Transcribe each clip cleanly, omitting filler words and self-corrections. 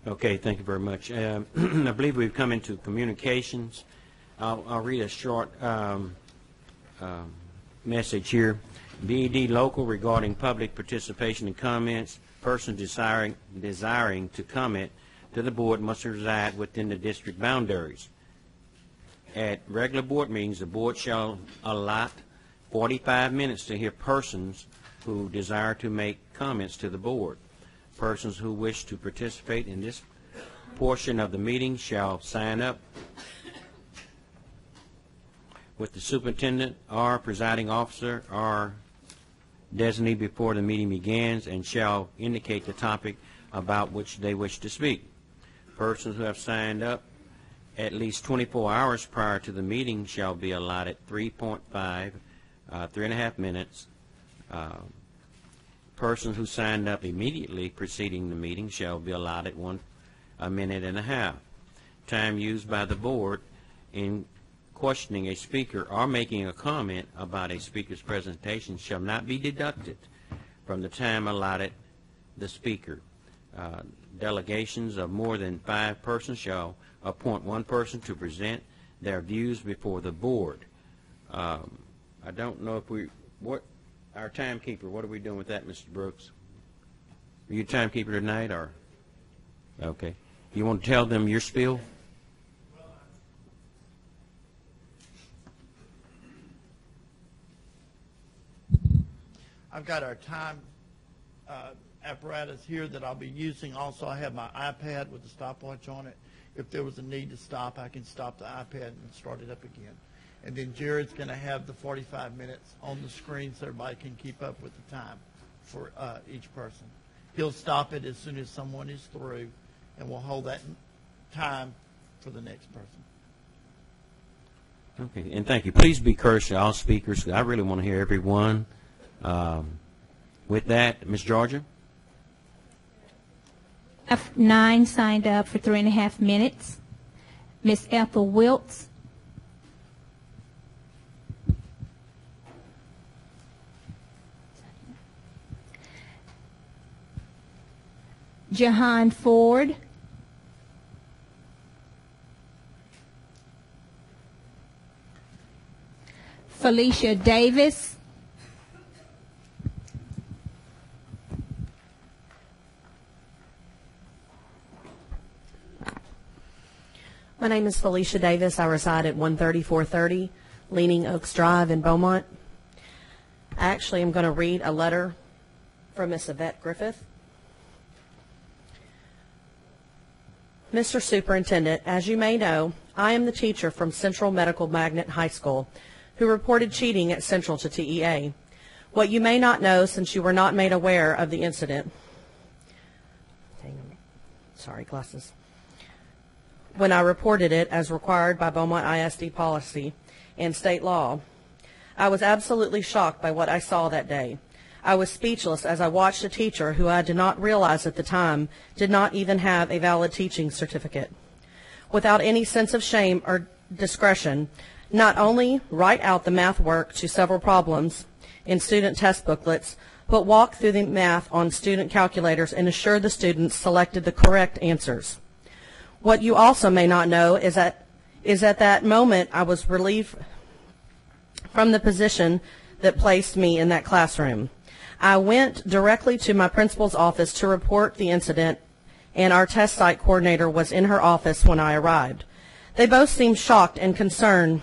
Okay, thank you very much. I believe we've come into communications. I'll read a short message here. BED local regarding public participation and comments. Person desiring to comment to the board must reside within the district boundaries. At regular board meetings, the board shall allot 45 minutes to hear persons who desire to make comments to the board. Persons who wish to participate in this portion of the meeting shall sign up with the superintendent or presiding officer or designee before the meeting begins and shall indicate the topic about which they wish to speak. Persons who have signed up at least 24 hours prior to the meeting shall be allotted 3.5 minutes. Persons who signed up immediately preceding the meeting shall be allotted 1.5 minutes. Time used by the board in questioning a speaker or making a comment about a speaker's presentation shall not be deducted from the time allotted the speaker. Delegations of more than 5 persons shall appoint 1 person to present their views before the board. I don't know if our timekeeper, what are we doing with that, Mr. Brooks? Are you timekeeper tonight, or? Okay. You want to tell them your spiel? I've got our time apparatus here that I'll be using. Also, I have my iPad with the stopwatch on it. If there was a need to stop, I can stop the iPad and start it up again. And then Jared's going to have the 45 minutes on the screen so everybody can keep up with the time for each person. He'll stop it as soon as someone is through, and we'll hold that time for the next person. Okay, and thank you. Please be courteous to all speakers. I really want to hear everyone. With that, Ms. Georgia? 9 signed up for 3.5 minutes. Ms. Ethel Wiltz. Jahan Ford. Felicia Davis. My name is Felicia Davis. I reside at 13430 Leaning Oaks Drive in Beaumont. I actually am going to read a letter from Miss Yvette Griffith. Mr. Superintendent, as you may know, I am the teacher from Central Medical Magnet High School who reported cheating at Central to TEA. What you may not know, since you were not made aware of the incident, when I reported it as required by Beaumont ISD policy and state law, I was absolutely shocked by what I saw that day. I was speechless as I watched a teacher who I did not realize at the time did not even have a valid teaching certificate. Without any sense of shame or discretion, not only write out the math work to several problems in student test booklets, but walk through the math on student calculators and assure the students selected the correct answers. What you also may not know is at that moment I was relieved from the position that placed me in that classroom. I went directly to my principal's office to report the incident, and our test site coordinator was in her office when I arrived. They both seemed shocked and concerned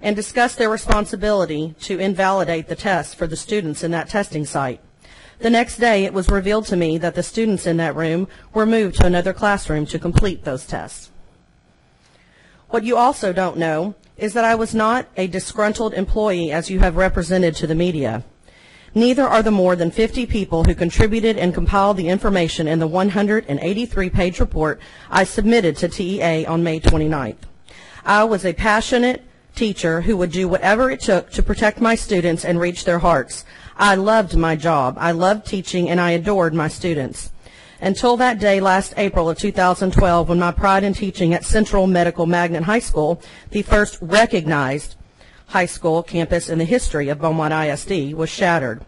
and discussed their responsibility to invalidate the test for the students in that testing site. The next day, it was revealed to me that the students in that room were moved to another classroom to complete those tests. What you also don't know is that I was not a disgruntled employee as you have represented to the media. Neither are the more than 50 people who contributed and compiled the information in the 183-page report I submitted to TEA on May 29th. I was a passionate teacher who would do whatever it took to protect my students and reach their hearts. I loved my job, I loved teaching, and I adored my students. Until that day last April of 2012, when my pride in teaching at Central Medical Magnet High School, the first recognized high school campus in the history of Beaumont ISD, was shattered.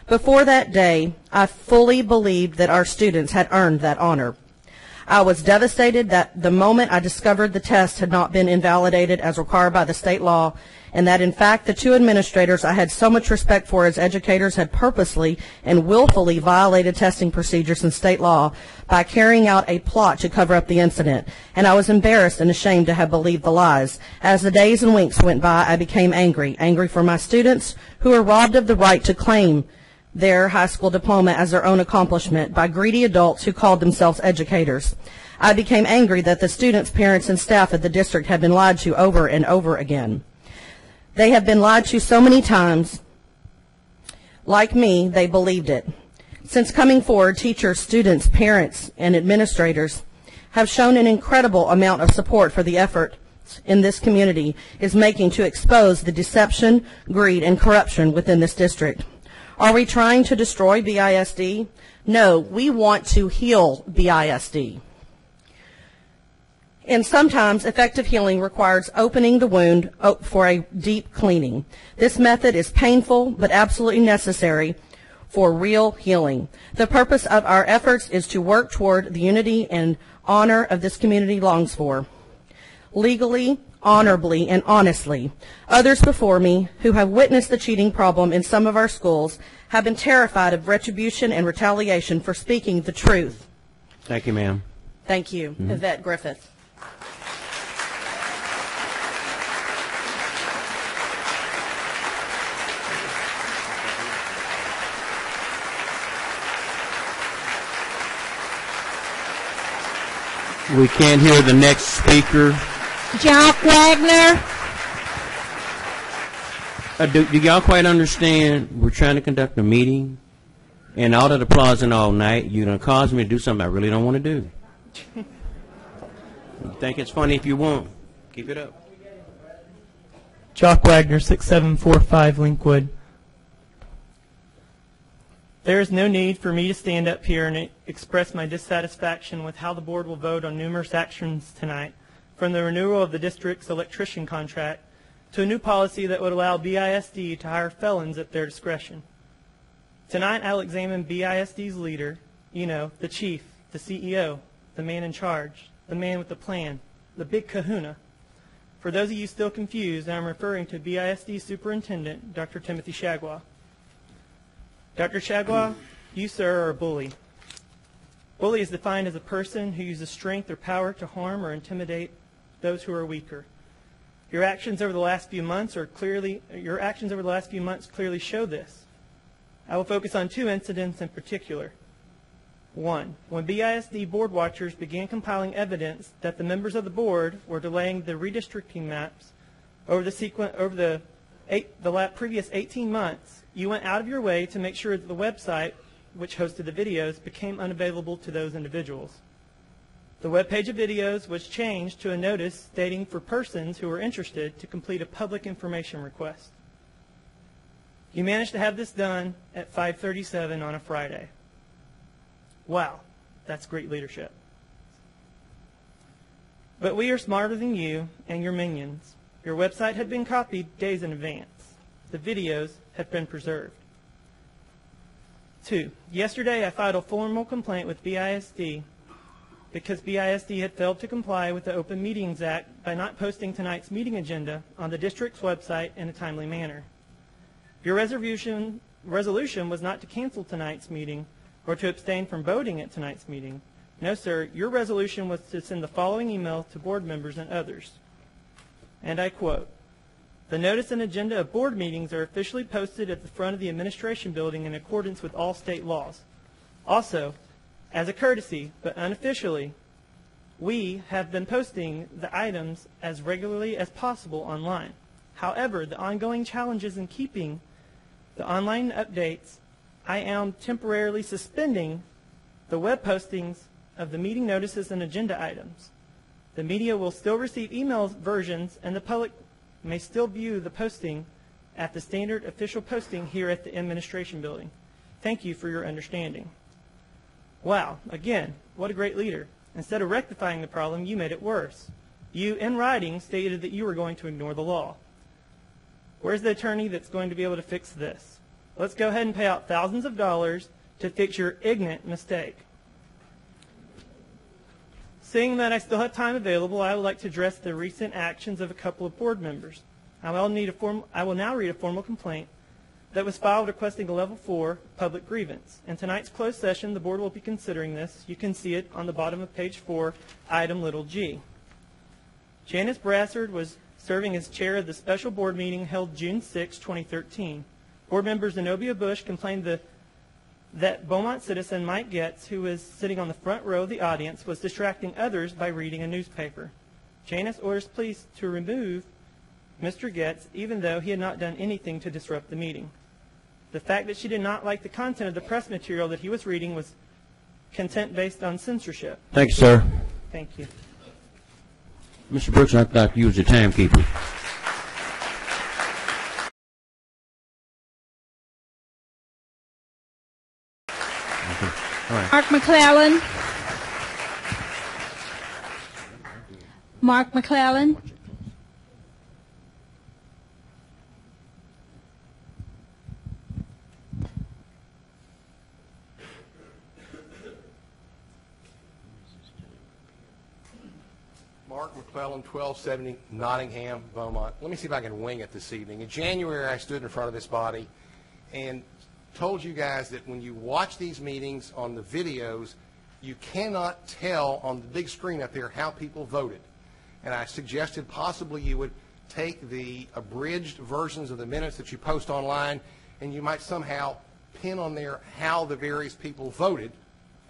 Before that day, I fully believed that our students had earned that honor. I was devastated that the moment I discovered the test had not been invalidated as required by the state law, and that in fact the two administrators I had so much respect for as educators had purposely and willfully violated testing procedures and state law by carrying out a plot to cover up the incident. And I was embarrassed and ashamed to have believed the lies. As the days and weeks went by, I became angry for my students who were robbed of the right to claim their high school diploma as their own accomplishment by greedy adults who called themselves educators. I became angry that the students, parents, and staff at the district had been lied to over and over again. They have been lied to so many times. Like me, they believed it. Since coming forward, teachers, students, parents, and administrators have shown an incredible amount of support for the effort in this community is making to expose the deception, greed, and corruption within this district. Are we trying to destroy BISD? No, we want to heal BISD. And sometimes effective healing requires opening the wound for a deep cleaning. This method is painful but absolutely necessary for real healing. The purpose of our efforts is to work toward the unity and honor of this community longs for. Legally, honorably, and honestly. Others before me who have witnessed the cheating problem in some of our schools have been terrified of retribution and retaliation for speaking the truth. Thank you, ma'am. Thank you. Yvette Griffith. We can't hear the next speaker. Jock Wagner. Do y'all quite understand? We're trying to conduct a meeting, and all that applause and all night, you're going to cause me to do something I really don't want to do. You think it's funny if you want. Keep it up. Jock Wagner, 6745 Linkwood. There is no need for me to stand up here and express my dissatisfaction with how the board will vote on numerous actions tonight, from the renewal of the district's electrician contract to a new policy that would allow BISD to hire felons at their discretion. Tonight I'll examine BISD's leader, the chief, the CEO, the man in charge, the man with the plan, the big kahuna. For those of you still confused, I'm referring to BISD Superintendent, Dr. Timothy Shagwa. Dr. Shagwa, you, sir, are a bully. Bully is defined as a person who uses strength or power to harm or intimidate those who are weaker. Your actions over the last few months clearly show this. I will focus on two incidents in particular. One, when BISD board watchers began compiling evidence that the members of the board were delaying the redistricting maps over the previous 18 months, you went out of your way to make sure that the website, which hosted the videos, became unavailable to those individuals. The web page of videos was changed to a notice stating for persons who were interested to complete a public information request. You managed to have this done at 5:37 on a Friday. Wow, that's great leadership. But we are smarter than you and your minions. Your website had been copied days in advance. The videos have been preserved. 2, yesterday I filed a formal complaint with BISD because BISD had failed to comply with the Open Meetings Act by not posting tonight's meeting agenda on the district's website in a timely manner. Your resolution was not to cancel tonight's meeting or to abstain from voting at tonight's meeting. No, sir, your resolution was to send the following email to board members and others. And I quote, "The notice and agenda of board meetings are officially posted at the front of the administration building in accordance with all state laws. Also, as a courtesy, but unofficially, we have been posting the items as regularly as possible online. However, the ongoing challenges in keeping the online updates, I am temporarily suspending the web postings of the meeting notices and agenda items. The media will still receive email versions, and the public may still view the posting at the standard official posting here at the administration building. Thank you for your understanding." Wow, again, what a great leader. Instead of rectifying the problem, you made it worse. You, in writing, stated that you were going to ignore the law. Where's the attorney that's going to be able to fix this? Let's go ahead and pay out thousands of dollars to fix your ignorant mistake. Seeing that I still have time available, I would like to address the recent actions of a couple of board members. I will now read a formal complaint that was filed requesting a level 4 public grievance. In tonight's closed session, the board will be considering this. You can see it on the bottom of page 4, item little g. Janice Brassard was serving as chair of the special board meeting held June 6, 2013. Board member Zenobia Bush complained that Beaumont citizen Mike Getz, who was sitting on the front row of the audience, was distracting others by reading a newspaper. Janice orders police to remove Mr. Getz, even though he had not done anything to disrupt the meeting. The fact that she did not like the content of the press material that he was reading was content based on censorship. Thank you, sir. Thank you. Mr. Brooks, I'd like to use the timekeeper. All right. Mark McClellan. Mark McClellan. Mark McClellan, 1270 Nottingham, Beaumont. Let me see if I can wing it this evening. In January, I stood in front of this body and told you guys that when you watch these meetings on the videos, you cannot tell on the big screen up there how people voted. And I suggested possibly you would take the abridged versions of the minutes that you post online, and you might somehow pin on there how the various people voted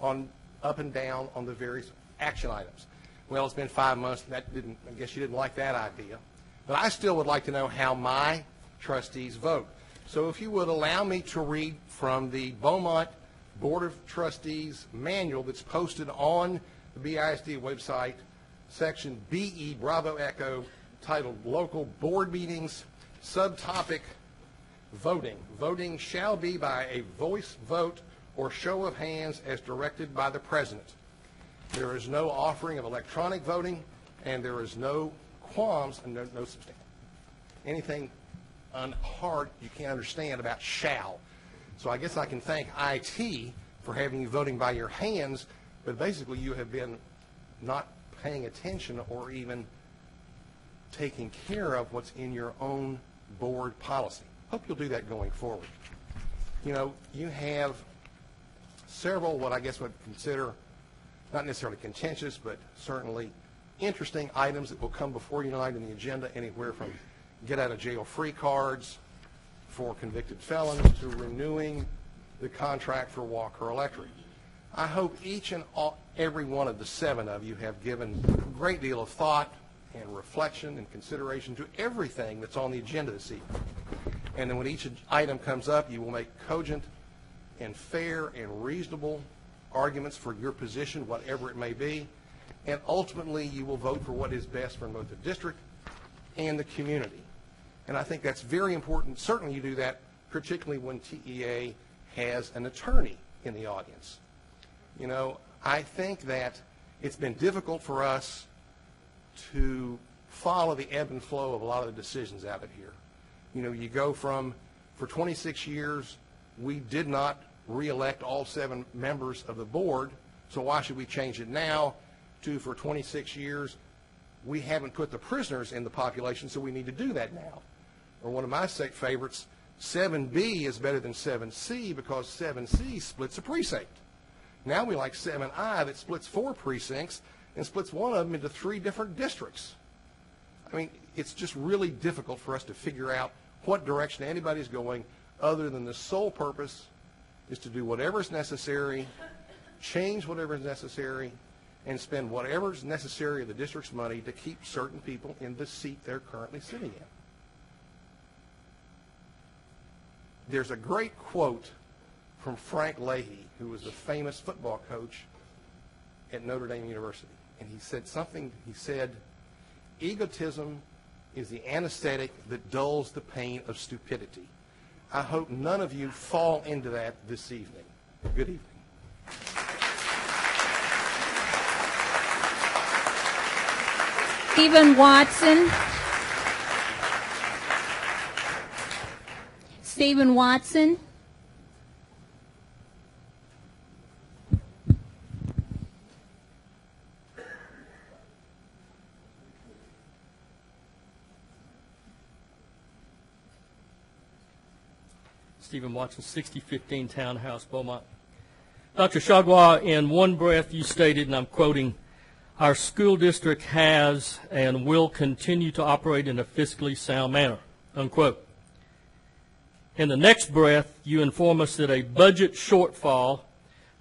on up and down on the various action items. Well, it's been 5 months. I guess you didn't like that idea. But I still would like to know how my trustees vote. So if you would allow me to read from the Beaumont Board of Trustees manual that's posted on the BISD website, section BE, Bravo Echo, titled Local Board Meetings, subtopic Voting. Voting shall be by a voice vote or show of hands as directed by the President. There is no offering of electronic voting, and there is no qualms and no substantial anything hard you can't understand about shall. So I guess I can thank IT for having you voting by your hands, but basically you have been not paying attention or even taking care of what's in your own board policy. Hope you'll do that going forward. You know, you have several what I guess would consider not necessarily contentious, but certainly interesting items that will come before you tonight in the agenda, anywhere from get-out-of-jail-free cards for convicted felons to renewing the contract for Walker Electric. I hope each and every one of the 7 of you have given a great deal of thought and reflection and consideration to everything that's on the agenda this evening. And then when each item comes up, you will make cogent and fair and reasonable arguments for your position, whatever it may be, and ultimately you will vote for what is best for both the district and the community. And I think that's very important. Certainly you do that, particularly when TEA has an attorney in the audience. You know, I think that it's been difficult for us to follow the ebb and flow of a lot of the decisions out of here. You know, you go from, for 26 years, we did not re-elect all 7 members of the board, so why should we change it now, to for 26 years, we haven't put the prisoners in the population, so we need to do that now. Or one of my favorites, 7B is better than 7C because 7C splits a precinct. Now we like 7I that splits 4 precincts and splits one of them into 3 different districts. I mean, it's just really difficult for us to figure out what direction anybody's going, other than the sole purpose is to do whatever is necessary, change whatever is necessary, and spend whatever is necessary of the district's money to keep certain people in the seat they're currently sitting in. There's a great quote from Frank Leahy, who was a famous football coach at Notre Dame University. And he said something, he said, egotism is the anesthetic that dulls the pain of stupidity. I hope none of you fall into that this evening. Good evening. Stephen Watson. Stephen Watson. Stephen Watson, 6015 Townhouse, Beaumont. Dr. Chagua, in one breath you stated, and I'm quoting, "Our school district has and will continue to operate in a fiscally sound manner," unquote. In the next breath, you inform us that a budget shortfall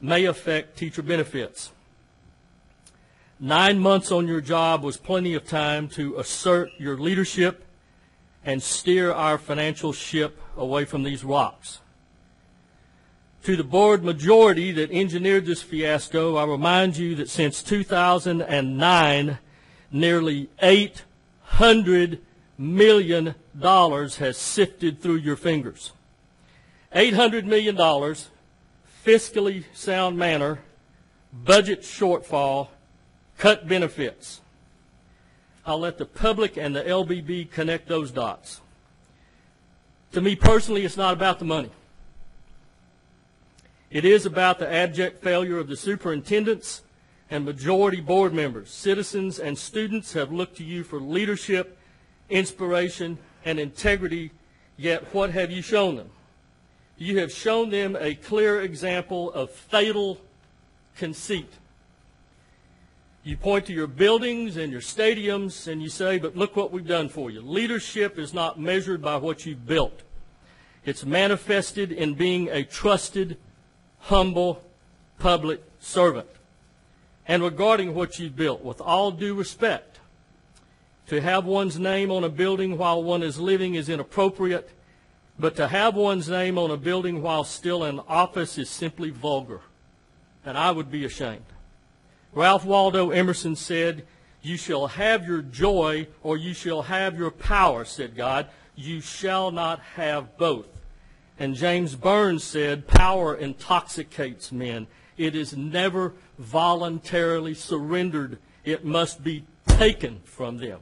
may affect teacher benefits. 9 months on your job was plenty of time to assert your leadership and steer our financial ship away from these rocks. To the board majority that engineered this fiasco, I remind you that since 2009, nearly $800 million has sifted through your fingers. $800 million, fiscally sound manner, budget shortfall, cut benefits. I'll let the public and the LBB connect those dots. To me personally, it's not about the money. It is about the abject failure of the superintendents and majority board members. Citizens and students have looked to you for leadership, inspiration, and integrity, yet what have you shown them? You have shown them a clear example of fatal conceit. You point to your buildings and your stadiums and you say, but look what we've done for you. Leadership is not measured by what you've built. It's manifested in being a trusted, humble, public servant. And regarding what you've built, with all due respect, to have one's name on a building while one is living is inappropriate, but to have one's name on a building while still in office is simply vulgar, and I would be ashamed. Ralph Waldo Emerson said, "You shall have your joy or you shall have your power," said God. "You shall not have both." And James Burns said, "Power intoxicates men. It is never voluntarily surrendered. It must be taken from them."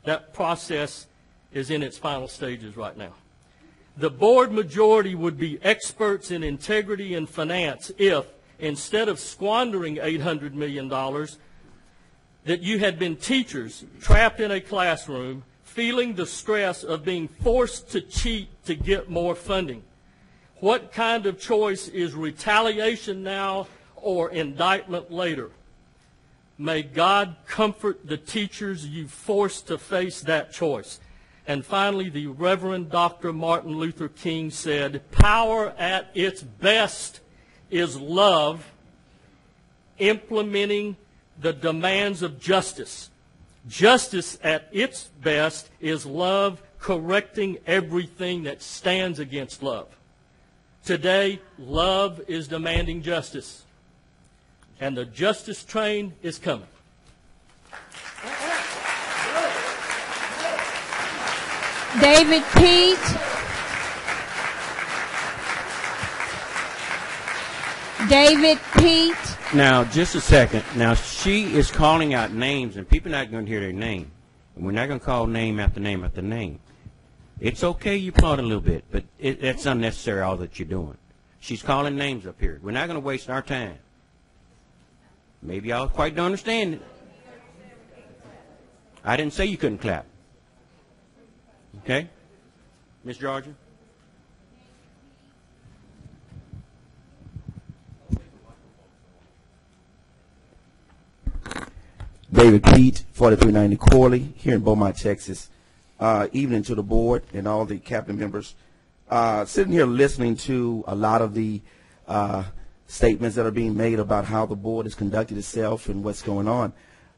That process is in its final stages right now. The board majority would be experts in integrity and finance if, instead of squandering $800 million, that you had been teachers trapped in a classroom feeling the stress of being forced to cheat to get more funding. What kind of choice is retaliation now or indictment later? May God comfort the teachers you forced to face that choice. And finally, the Reverend Dr. Martin Luther King said, "Power at its best is love, implementing the demands of justice. Justice at its best is love, correcting everything that stands against love." Today, love is demanding justice, and the justice train is coming. David Pete. David Pete. Now, just a second. Now, she is calling out names, and people are not going to hear their name. And we're not going to call name after name after name. It's okay you applaud a little bit, but it's unnecessary, all that you're doing. She's calling names up here. We're not going to waste our time. Maybe y'all quite don't understand it. I didn't say you couldn't clap. Okay? Ms. Georgia? David Pete, 4390 Corley, here in Beaumont, Texas. Evening to the board and all the cabinet members. Sitting here listening to a lot of the statements that are being made about how the board has conducted itself and what's going on.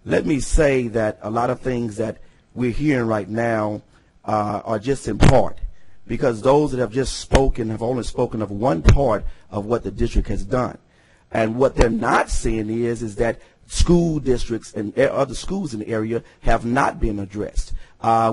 Let me say that a lot of things that we're hearing right now are just in part, because those that have just spoken have only spoken of one part of what the district has done. And what they're not seeing is that school districts and other schools in the area have not been addressed.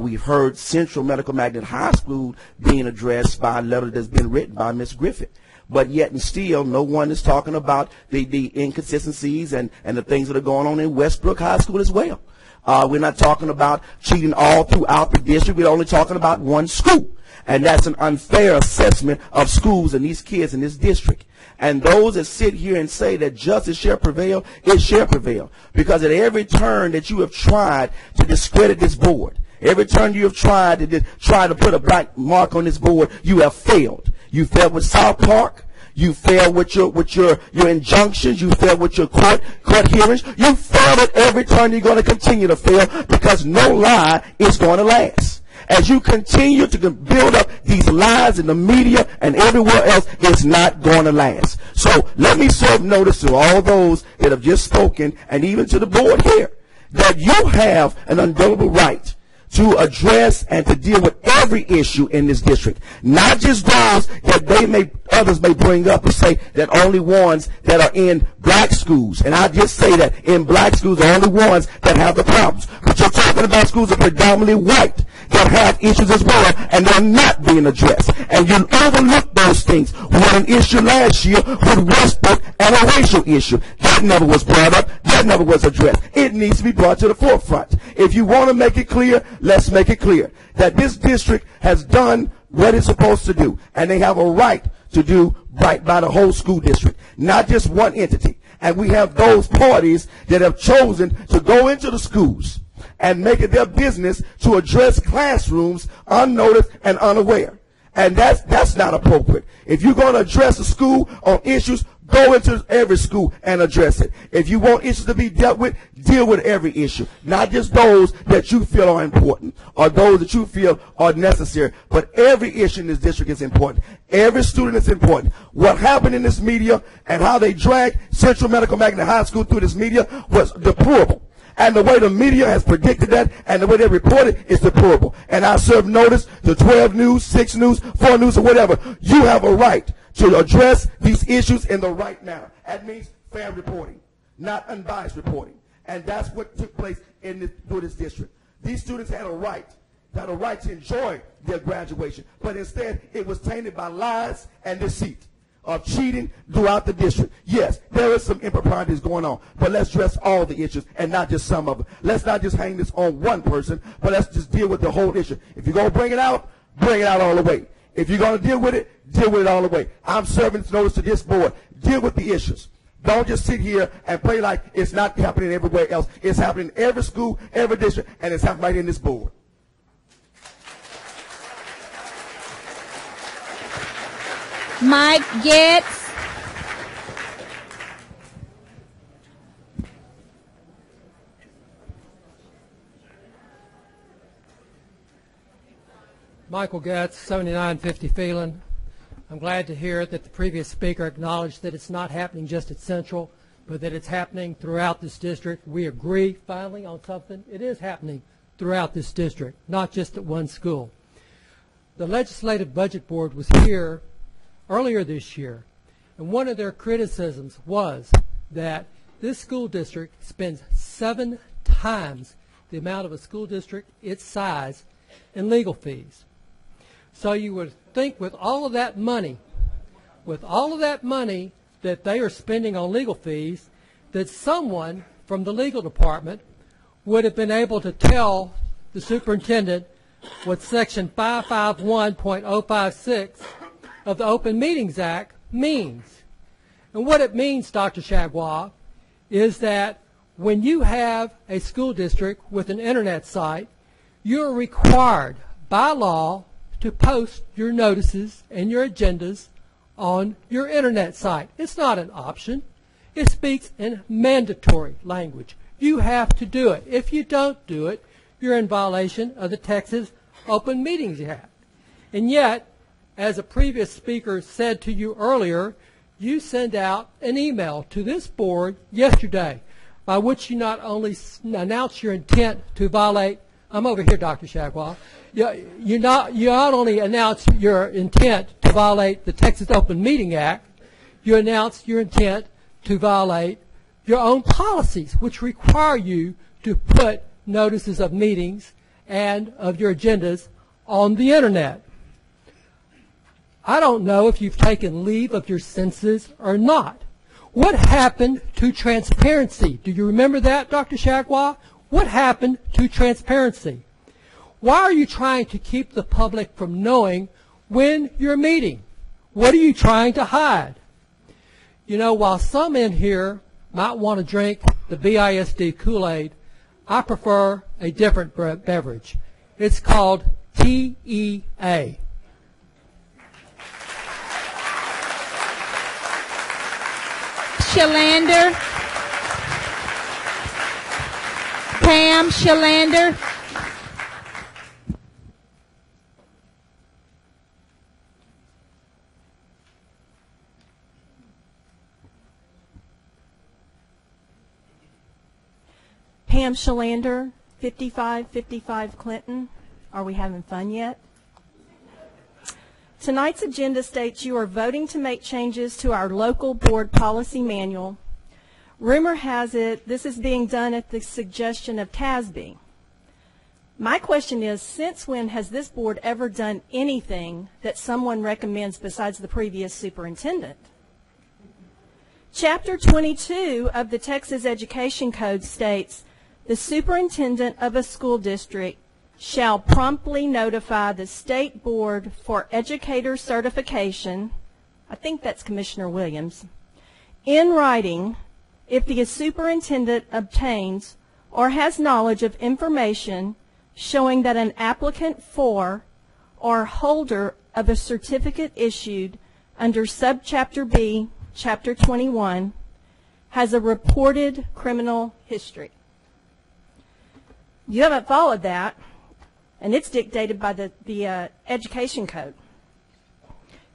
We've heard Central Medical Magnet High School being addressed by a letter that's been written by Ms. Griffith. But yet and still, no one is talking about the inconsistencies and the things that are going on in Westbrook High School as well. We're not talking about cheating all throughout the district. We're only talking about one school. And that's an unfair assessment of schools and these kids in this district. And those that sit here and say that justice shall prevail, it shall prevail. Because at every turn that you have tried to discredit this board, every turn you have tried to put a black mark on this board, you have failed. You failed with South Park. You failed with your injunctions. You failed with your court hearings. You failed at every turn. You're going to continue to fail because no lie is going to last. As you continue to build up these lies in the media and everywhere else, it's not going to last. So let me serve notice to all those that have just spoken, and even to the board here, that you have an indelible right to address and to deal with every issue in this district, not just those that others may bring up and say that only ones that are in black schools. And I just say that in black schools are only ones that have the problems. But you're talking about schools that are predominantly white that have issues as well, and they're not being addressed. And you overlook those things. We had an issue last year with Westbrook and a racial issue. That never was brought up. That never was addressed. It needs to be brought to the forefront. If you want to make it clear, let's make it clear that this district has done what it's supposed to do, and they have a right to do right by the whole school district, not just one entity. And we have those parties that have chosen to go into the schools and make it their business to address classrooms unnoticed and unaware. And that's not appropriate. If you're going to address a school on issues, go into every school and address it. If you want issues to be dealt with, deal with every issue, not just those that you feel are important or those that you feel are necessary, but every issue in this district is important. Every student is important. What happened in this media and how they dragged Central Medical Magnet High School through this media was deplorable. And the way the media has predicted that and the way they reported is deplorable. And I serve notice to 12 News, 6 News, 4 News, or whatever. You have a right to address these issues in the right manner. That means fair reporting, not unbiased reporting. And that's what took place through this district. These students had a right to enjoy their graduation, but instead it was tainted by lies and deceit of cheating throughout the district. Yes, there is some improprieties going on, but let's address all the issues and not just some of them. Let's not just hang this on one person, but let's just deal with the whole issue. If you're going to bring it out all the way. If you're going to deal with it all the way. I'm serving notice to this board. Deal with the issues. Don't just sit here and play like it's not happening everywhere else. It's happening in every school, every district, and it's happening right in this board. Mike Getz. Michael Getz, 7950 Phelan. I'm glad to hear that the previous speaker acknowledged that it's not happening just at Central, but that it's happening throughout this district. We agree finally on something. It is happening throughout this district, not just at one school. The Legislative Budget Board was here earlier this year, and one of their criticisms was that this school district spends 7 times the amount of a school district its size in legal fees. So you would think with all of that money that they are spending on legal fees, that someone from the legal department would have been able to tell the superintendent what Section 551.056 of the Open Meetings Act means. And what it means, Dr. Chagwa, is that when you have a school district with an internet site, you're required by law to post your notices and your agendas on your internet site. It's not an option. It speaks in mandatory language. You have to do it. If you don't do it, you're in violation of the Texas Open Meetings Act. And yet, as a previous speaker said to you earlier, you send out an email to this board yesterday by which you not only announce your intent to violate, I'm over here, Dr. Chagwa, you not only announce your intent to violate the Texas Open Meeting Act, you announce your intent to violate your own policies, which require you to put notices of meetings and of your agendas on the internet. I don't know if you've taken leave of your senses or not. What happened to transparency? Do you remember that, Dr. Chagwa? What happened to transparency? Why are you trying to keep the public from knowing when you're meeting? What are you trying to hide? You know, while some in here might want to drink the BISD Kool-Aid, I prefer a different beverage. It's called TEA. Shalander. Pam Shalander. Pam Shalander, 5555 Clinton. Are we having fun yet? Tonight's agenda states you are voting to make changes to our local board policy manual. Rumor has it this is being done at the suggestion of TASB. My question is, since when has this board ever done anything that someone recommends besides the previous superintendent? Chapter 22 of the Texas Education Code states, the superintendent of a school district shall promptly notify the State Board for Educator Certification, I think that's Commissioner Williams, in writing if the superintendent obtains or has knowledge of information showing that an applicant for or holder of a certificate issued under Subchapter B, Chapter 21, has a reported criminal history. You haven't followed that, and it's dictated by the Education Code.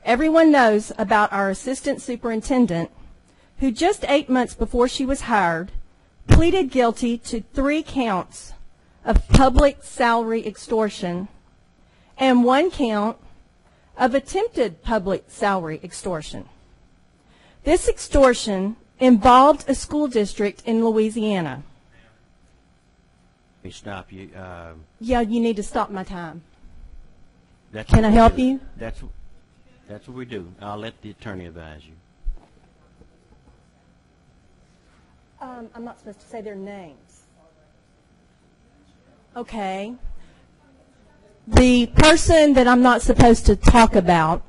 Everyone knows about our assistant superintendent, who just 8 months before she was hired, pleaded guilty to 3 counts of public salary extortion and 1 count of attempted public salary extortion. This extortion involved a school district in Louisiana. Let me stop you. Yeah, you need to stop my time. That's Can what I we help do. you? That's what we do. I'll let the attorney advise you. I'm not supposed to say their names. Okay. The person that I'm not supposed to talk about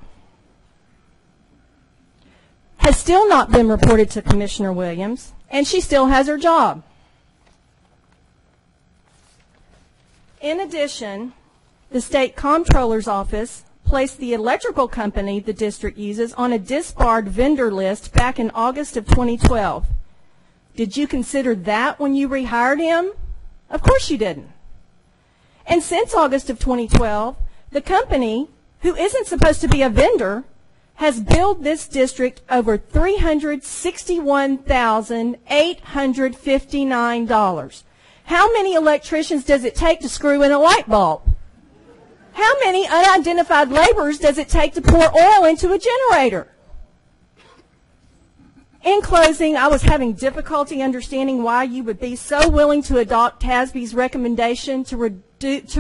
has still not been reported to Commissioner Williams, and she still has her job. In addition, the State Comptroller's Office placed the electrical company the district uses on a disbarred vendor list back in August of 2012. Did you consider that when you rehired him? Of course you didn't. And since August of 2012, the company, who isn't supposed to be a vendor, has billed this district over $361,859. How many electricians does it take to screw in a light bulb? How many unidentified laborers does it take to pour oil into a generator? In closing, I was having difficulty understanding why you would be so willing to adopt TASB's recommendation to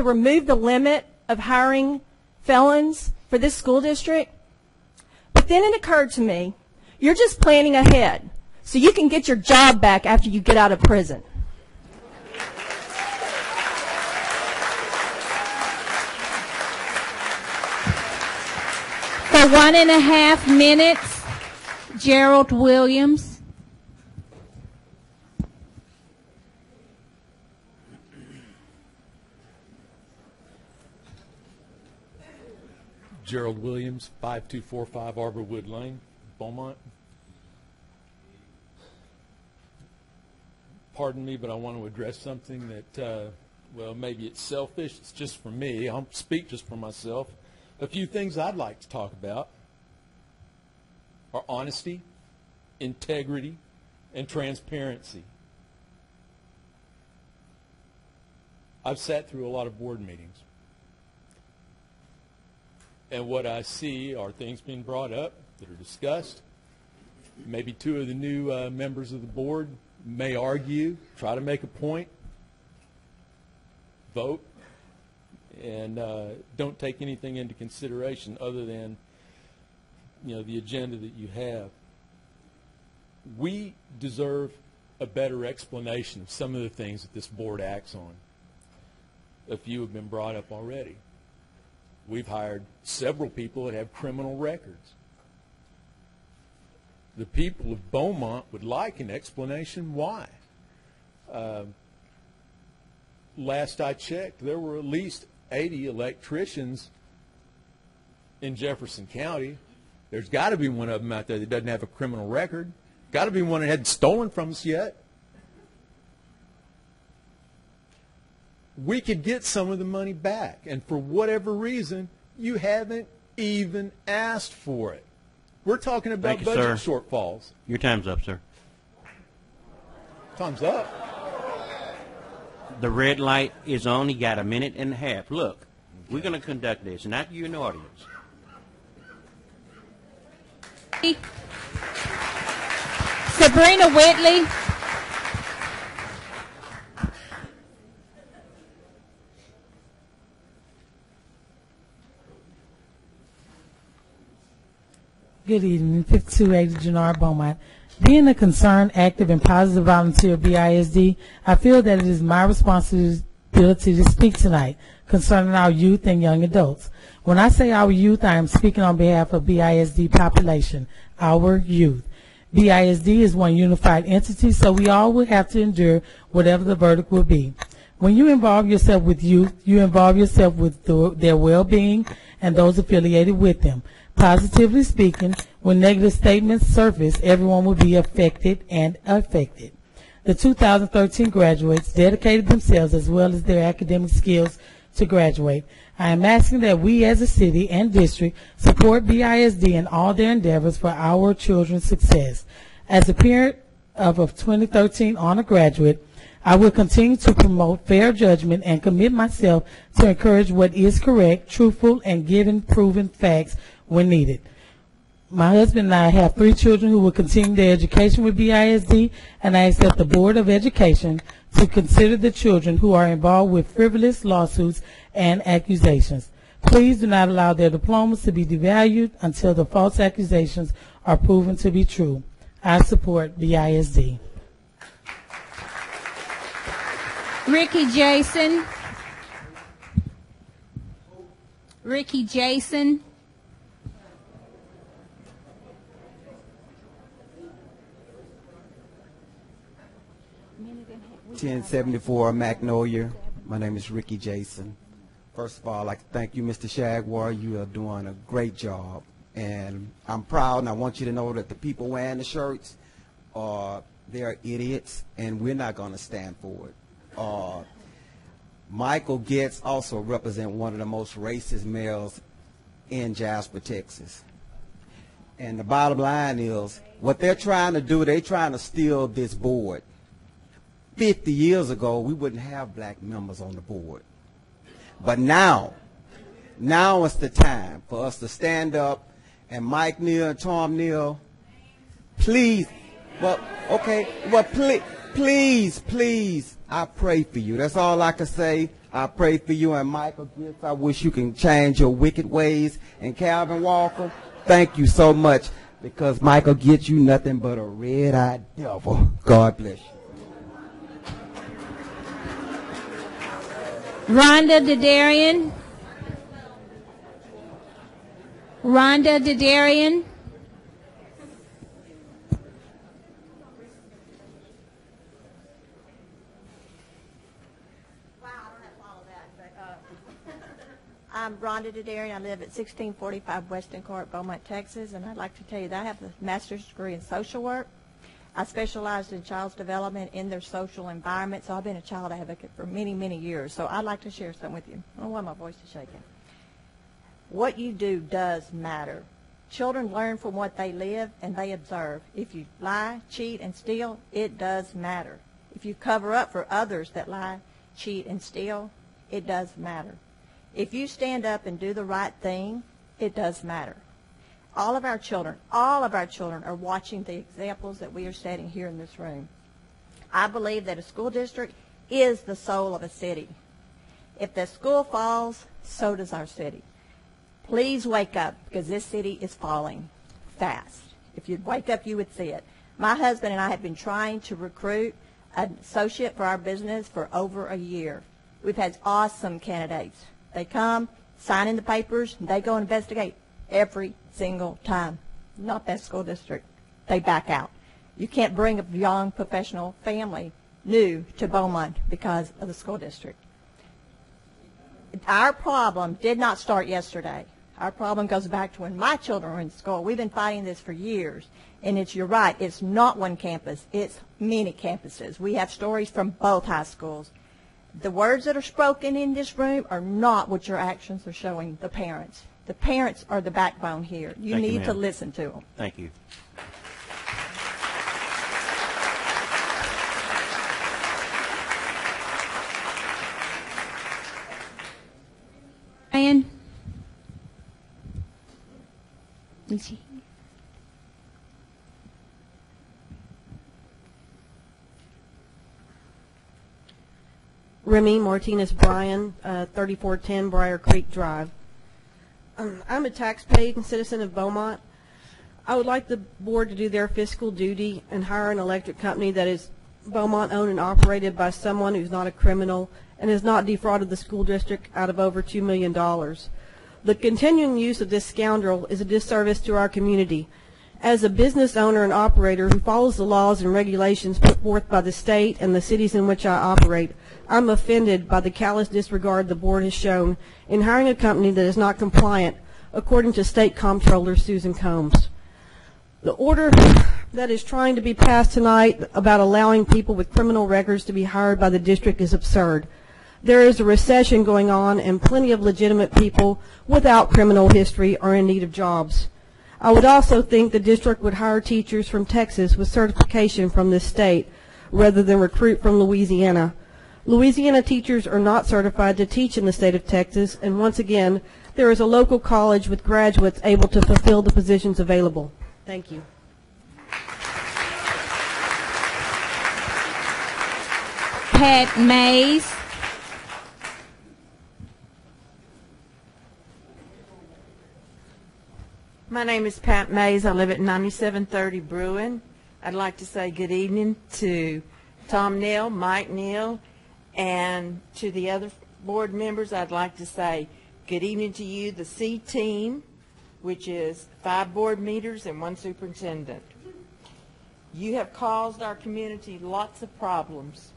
remove the limit of hiring felons for this school district. But then it occurred to me, you're just planning ahead so you can get your job back after you get out of prison. For 1.5 minutes, Gerald Williams. Gerald Williams, 5245 Arborwood Lane, Beaumont. Pardon me, but I want to address something that, well, maybe it's selfish. It's just for me. I'll speak just for myself. A few things I'd like to talk about are honesty, integrity, and transparency. I've sat through a lot of board meetings, and what I see are things being brought up that are discussed. Maybe 2 of the new members of the board may argue, try to make a point, vote, and don't take anything into consideration other than, you know, the agenda that you have. We deserve a better explanation of some of the things that this board acts on. A few have been brought up already. We've hired several people that have criminal records. The people of Beaumont would like an explanation why. Last I checked, there were at least 80 electricians in Jefferson County. There's got to be one of them out there that doesn't have a criminal record. Got to be one that hadn't stolen from us yet. We could get some of the money back, and for whatever reason, you haven't even asked for it. We're talking about Thank you, budget sir. shortfalls. Your time's up, sir. Time's up. The red light is on. You got a minute and a half. Look, we're going to conduct this, not you in the audience. Sabrina Whitley. Good evening, 5280 Gennard Beaumont. Being a concerned, active, and positive volunteer of BISD, I feel that it is my responsibility to speak tonight concerning our youth and young adults. When I say our youth, I am speaking on behalf of BISD population, our youth. BISD is one unified entity, so we all will have to endure whatever the verdict will be. When you involve yourself with youth, you involve yourself with their well-being and those affiliated with them. Positively speaking, when negative statements surface, everyone will be affected and affected. The 2013 graduates dedicated themselves as well as their academic skills to graduate. I am asking that we as a city and district support BISD in all their endeavors for our children's success. As a parent of a 2013 honor graduate, I will continue to promote fair judgment and commit myself to encourage what is correct, truthful, and giving proven facts when needed. My husband and I have 3 children who will continue their education with BISD, and I ask that the Board of Education to consider the children who are involved with frivolous lawsuits and accusations. Please do not allow their diplomas to be devalued until the false accusations are proven to be true. I support BISD. Ricky Jason. Ricky Jason. 1074 Magnolia. My name is Ricky Jason. First of all, I'd like to thank you, Mr. Shagwar. You are doing a great job. And I'm proud, and I want you to know that the people wearing the shirts, they're idiots, and we're not going to stand for it. Michael Getz also represents one of the most racist males in Jasper, Texas. And the bottom line is, what they're trying to do, they're trying to steal this board. 50 years ago, we wouldn't have black members on the board. But now is the time for us to stand up, and Mike Neal and Tom Neal, please, please, I pray for you. That's all I can say. I pray for you. And Michael Gibbs, I wish you can change your wicked ways. And Calvin Walker, thank you so much, because Michael gets you nothing but a red-eyed devil. God bless you. Rhonda Dadarian. Rhonda Dadarian. I'm Rhonda Dadarian. I live at 1645 Weston Court, Beaumont, Texas, and I'd like to tell you that I have a master's degree in social work. I specialized in child's development in their social environment, so I've been a child advocate for many, many years. So I'd like to share something with you. I don't know why my voice is shaking. What you do does matter. Children learn from what they live and they observe. If you lie, cheat, and steal, it does matter. If you cover up for others that lie, cheat, and steal, it does matter. If you stand up and do the right thing, it does matter. All of our children are watching the examples that we are setting here in this room. I believe that a school district is the soul of a city. If the school falls, so does our city. Please wake up, because this city is falling fast. If you'd wake up, you would see it. My husband and I have been trying to recruit an associate for our business for over a year. We've had awesome candidates. They come, sign in the papers, and they go investigate every single time. Not that school district. They back out. You can't bring a young professional family new to Beaumont because of the school district. Our problem did not start yesterday. Our problem goes back to when my children were in school. We've been fighting this for years. And you're right, it's not one campus. It's many campuses. We have stories from both high schools. The words that are spoken in this room are not what your actions are showing the parents. The parents are the backbone here. You Thank you, need to ma'am. listen to them. Thank you. Ryan? Remy Martinez Bryan, 3410 Briar Creek Drive. I'm a tax-paying citizen of Beaumont. I would like the board to do their fiscal duty and hire an electric company that is Beaumont owned and operated by someone who's not a criminal and has not defrauded the school district out of over $2 million. The continuing use of this scoundrel is a disservice to our community. As a business owner and operator who follows the laws and regulations put forth by the state and the cities in which I operate, I'm offended by the callous disregard the board has shown in hiring a company that is not compliant, according to State Comptroller Susan Combs. The order that is trying to be passed tonight about allowing people with criminal records to be hired by the district is absurd. There is a recession going on, and plenty of legitimate people without criminal history are in need of jobs. I would also think the district would hire teachers from Texas with certification from this state rather than recruit from Louisiana. Louisiana teachers are not certified to teach in the state of Texas, and once again, there is a local college with graduates able to fulfill the positions available. Thank you. Pat Mays? My name is Pat Mays. I live at 9730 Bruin. I'd like to say good evening to Tom Neal, Mike Neal, and to the other board members. I'd like to say good evening to you, the C team, which is 5 board members and 1 superintendent. You have caused our community lots of problems.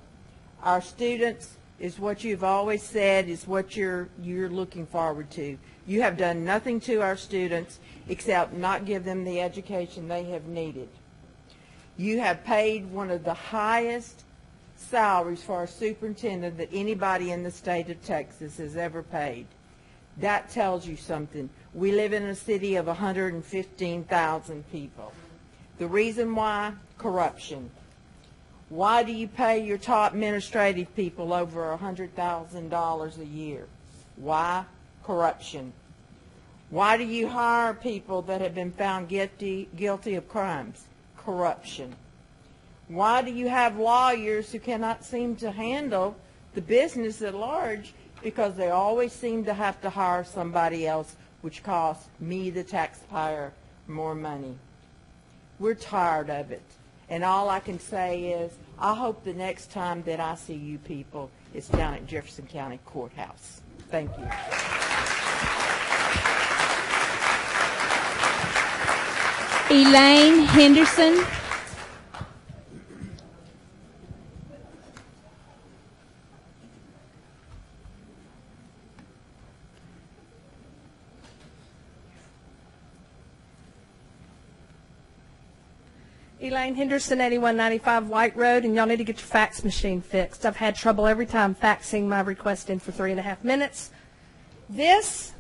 Our students is what you've always said is what you're looking forward to. You have done nothing to our students except not give them the education they have needed. You have paid one of the highest salaries for a superintendent that anybody in the state of Texas has ever paid. That tells you something. We live in a city of 115,000 people. The reason why? Corruption. Why do you pay your top administrative people over $100,000 a year? Why? Corruption. Why do you hire people that have been found guilty of crimes? Corruption. Why do you have lawyers who cannot seem to handle the business at large? Because they always seem to have to hire somebody else, which costs me, the taxpayer, more money. We're tired of it. And all I can say is, I hope the next time that I see you people is down at Jefferson County Courthouse. Thank you. Elaine Henderson? Elaine Henderson, 8195 White Road, and y'all need to get your fax machine fixed. I've had trouble every time faxing my request in for 3.5 minutes. This,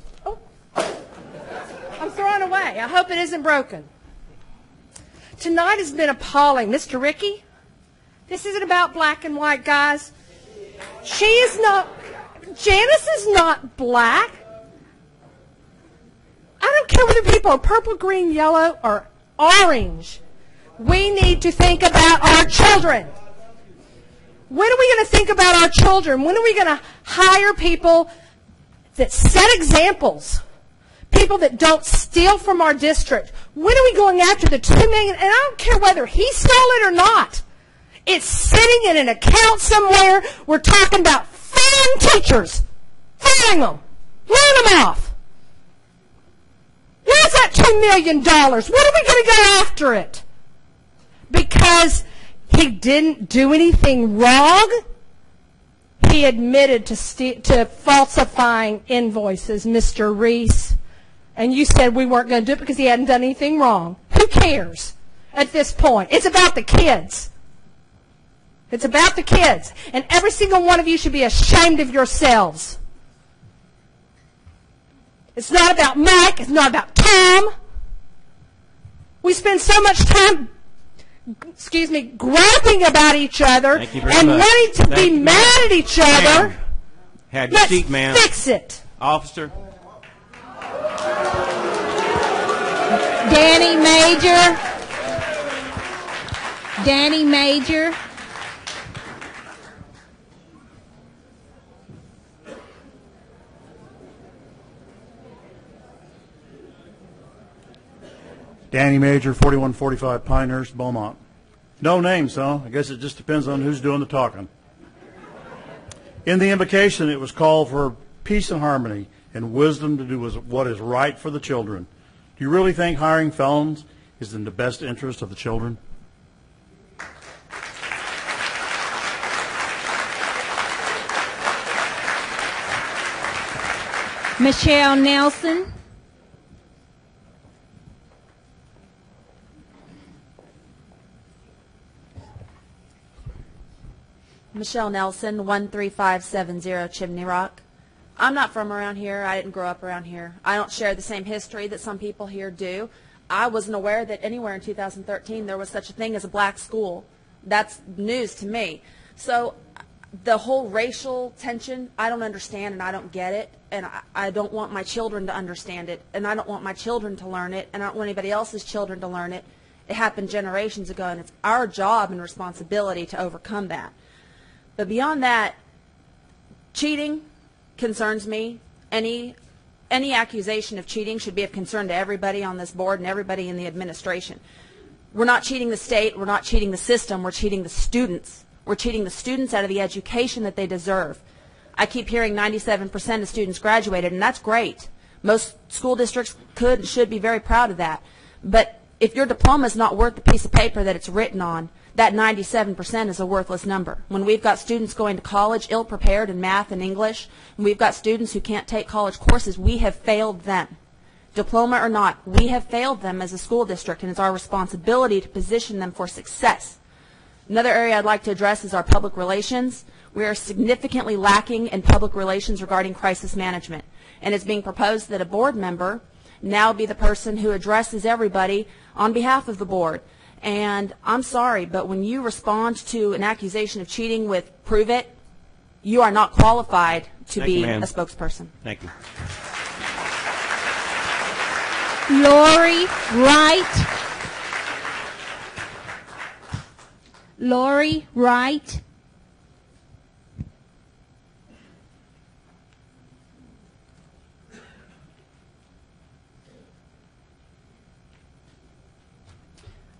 I'm throwing away. I hope it isn't broken. Tonight has been appalling. Mr. Ricky, this isn't about black and white, guys. She is not, Janice is not black. I don't care whether people are purple, green, yellow, or orange. We need to think about our children. When are we going to think about our children? When are we going to hire people that set examples? People that don't steal from our district. When are we going after the $2 million? And I don't care whether he stole it or not. It's sitting in an account somewhere. We're talking about firing teachers. Firing them. Laying them off. Where's that $2 million? When are we going to go after it? Because he didn't do anything wrong. He admitted to falsifying invoices, Mr. Reese. and you said we weren't going to do it because he hadn't done anything wrong. Who cares at this point? It's about the kids. It's about the kids. And every single one of you should be ashamed of yourselves. It's not about Mike. It's not about Tom. We spend so much time, griping about each other and wanting to be mad at each other. Have your seat, ma'am. Let's fix it. Officer. Danny Major. Danny Major. Danny Major, 4145 Pinehurst, Beaumont. No names, huh? I guess it just depends on who's doing the talking. In the invocation, it was called for peace and harmony and wisdom to do what is right for the children. Do you really think hiring felons is in the best interest of the children? Michelle Nelson. Michelle Nelson, 13570 Chimney Rock. I'm not from around here. I didn't grow up around here. I don't share the same history that some people here do. I wasn't aware that anywhere in 2013 there was such a thing as a black school. That's news to me. So the whole racial tension, I don't understand and I don't get it. And I don't want my children to understand it. And I don't want my children to learn it. And I don't want anybody else's children to learn it. It happened generations ago, and it's our job and responsibility to overcome that. But beyond that, cheating concerns me. Any accusation of cheating should be of concern to everybody on this board and everybody in the administration. We're not cheating the state. We're not cheating the system. We're cheating the students. We're cheating the students out of the education that they deserve. I keep hearing 97% of students graduated, and that's great. Most school districts could and should be very proud of that. But if your diploma is not worth the piece of paper that it's written on, that 97% is a worthless number. When we've got students going to college ill-prepared in math and English, and we've got students who can't take college courses, we have failed them. Diploma or not, we have failed them as a school district, and it's our responsibility to position them for success. Another area I'd like to address is our public relations. We are significantly lacking in public relations regarding crisis management, and it's being proposed that a board member now be the person who addresses everybody on behalf of the board. And I'm sorry, but when you respond to an accusation of cheating with prove it, you are not qualified to be a spokesperson. Thank you. Lori Wright. Lori Wright.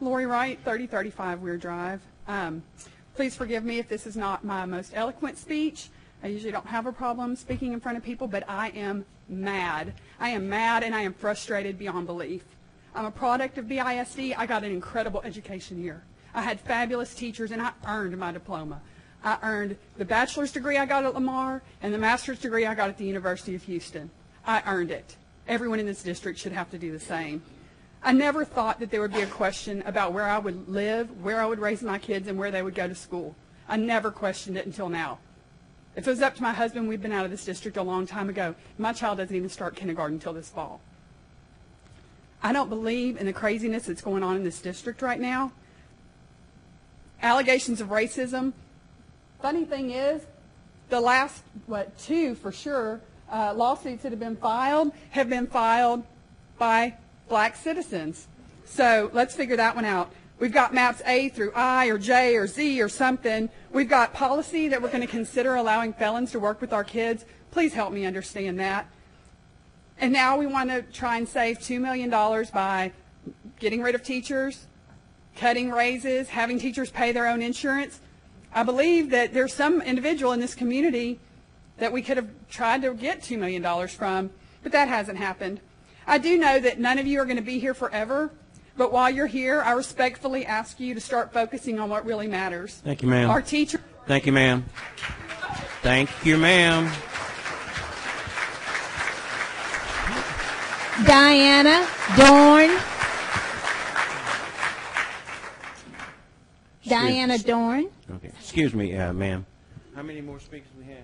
Lori Wright, 3035 Weir Drive. Please forgive me if this is not my most eloquent speech. I usually don't have a problem speaking in front of people, but I am mad. I am mad and I am frustrated beyond belief. I'm a product of BISD. I got an incredible education here. I had fabulous teachers and I earned my diploma. I earned the bachelor's degree I got at Lamar and the master's degree I got at the University of Houston. I earned it. Everyone in this district should have to do the same. I never thought that there would be a question about where I would live, where I would raise my kids, and where they would go to school. I never questioned it until now. If it was up to my husband, we'd been out of this district a long time ago. My child doesn't even start kindergarten until this fall. I don't believe in the craziness that's going on in this district right now. Allegations of racism. Funny thing is, the last, two for sure, lawsuits that have been filed by black citizens. So let's figure that one out. We've got maps A through I or J or Z or something. We've got policy that we're going to consider allowing felons to work with our kids. Please help me understand that. And now we want to try and save $2 million by getting rid of teachers, cutting raises, having teachers pay their own insurance. I believe that there's some individual in this community that we could have tried to get $2 million from, but that hasn't happened. I do know that none of you are going to be here forever, but while you're here, I respectfully ask you to start focusing on what really matters. Thank you, ma'am. Our teachers. Thank you, ma'am. Thank you, ma'am. Diana Dorn. Diana Dorn. Okay. Excuse me, ma'am. How many more speakers we have?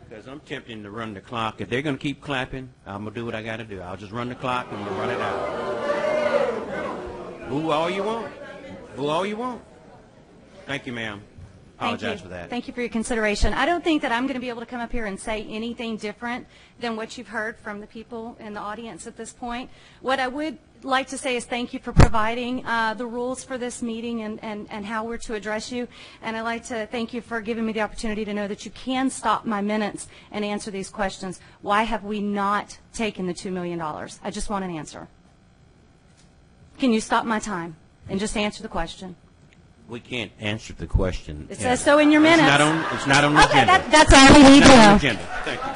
Because I'm tempting to run the clock. If they're going to keep clapping, I'm going to do what I got to do. I'll just run the clock and we'll run it out. Boo all you want. Boo all you want. Thank you, ma'am. Apologize for that. Thank you for your consideration. I don't think that I'm going to be able to come up here and say anything different than what you've heard from the people in the audience at this point. What I would like to say is thank you for providing the rules for this meeting and how we're to address you. And I'd like to thank you for giving me the opportunity to know that you can stop my minutes and answer these questions. Why have we not taken the $2 million? I just want an answer. Can you stop my time and just answer the question? We can't answer the question. It says so in your minutes. It's not on the Okay, agenda. that's all we need to know. Agenda. Thank you.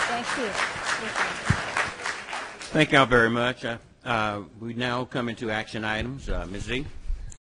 Thank you. Thank y'all very much. We now come into action items. Ms. Z.